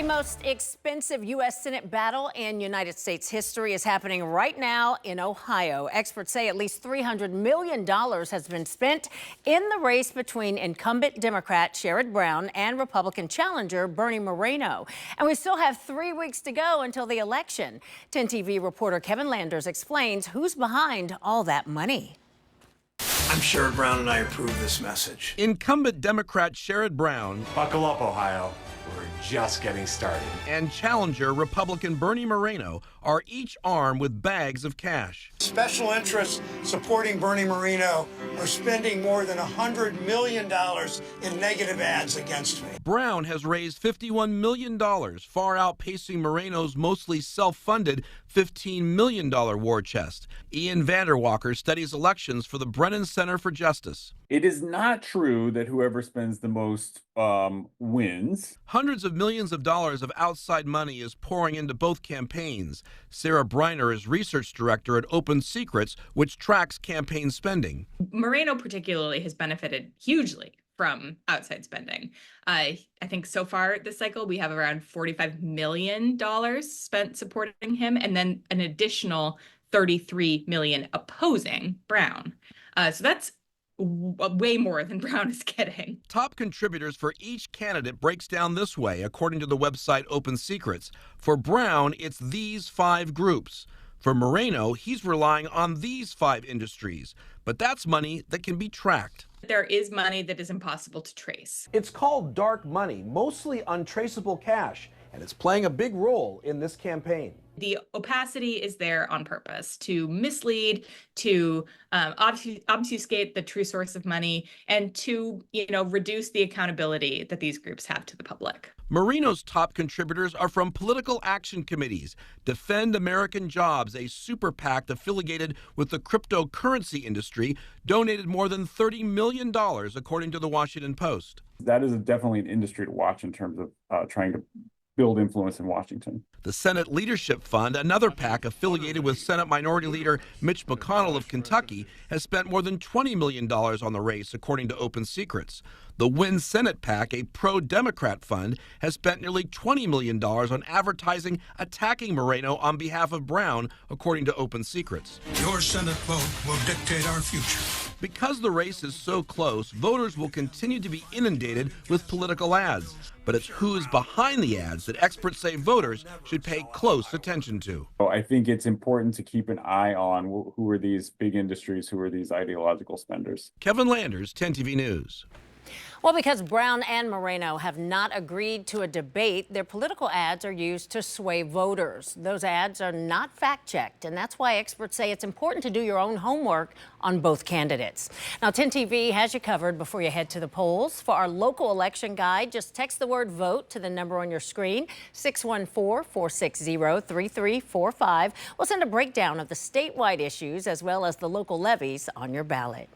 most expensive U.S. Senate battle in United States history is happening right now in Ohio. Experts say at least $300 million has been spent in the race between incumbent Democrat Sherrod Brown and Republican challenger Bernie Moreno. And we still have 3 weeks to go until the election. 10 TV reporter Kevin Landers explains who's behind all that money. I'm Sherrod Brown and I approve this message. Incumbent Democrat Sherrod Brown, Buckle up, Ohio. We're just getting started. And challenger Republican Bernie Moreno are each armed with bags of cash. Special interests supporting Bernie Moreno are spending more than $100 million in negative ads against me. Brown has raised $51 million, far outpacing Moreno's mostly self-funded $15 million war chest. Ian Vanderwalker studies elections for the Brennan Center for Justice. It is not true that whoever spends the most wins. Hundreds of millions of dollars of outside money is pouring into both campaigns. Sarah Briner is research director at Open Secrets, which tracks campaign spending. Moreno particularly has benefited hugely from outside spending. I think so far this cycle, we have around $45 million spent supporting him, and then an additional $33 million opposing Brown. So that's way more than Brown is getting. Top contributors for each candidate breaks down this way, according to the website Open Secrets. For Brown, it's these 5 groups. For Moreno, he's relying on these 5 industries. But that's money that can be tracked. There is money that is impossible to trace. It's called dark money, mostly untraceable cash, and it's playing a big role in this campaign. The opacity is there on purpose to mislead, to obfuscate the true source of money, and to, reduce the accountability that these groups have to the public. Moreno's top contributors are from political action committees. Defend American Jobs, a super PAC affiliated with the cryptocurrency industry, donated more than $30 million, according to the Washington Post. That is definitely an industry to watch in terms of trying to build influence in Washington. The Senate Leadership Fund, another PAC affiliated with Senate Minority Leader Mitch McConnell of Kentucky, has spent more than $20 million on the race, according to Open Secrets. The Win Senate PAC, a pro-Democrat fund, has spent nearly $20 million on advertising attacking Moreno on behalf of Brown, according to Open Secrets. Your Senate vote will dictate our future. Because the race is so close, voters will continue to be inundated with political ads. But it's who's behind the ads that experts say voters should pay close attention to. I think it's important to keep an eye on who are these big industries, who are these ideological spenders. Kevin Landers, 10 TV News. Well, because Brown and Moreno have not agreed to a debate, their political ads are used to sway voters. Those ads are not fact-checked, and that's why experts say it's important to do your own homework on both candidates. Now, 10 TV has you covered before you head to the polls. For our local election guide, just text the word VOTE to the number on your screen, 614-460-3345. We'll send a breakdown of the statewide issues as well as the local levies on your ballot.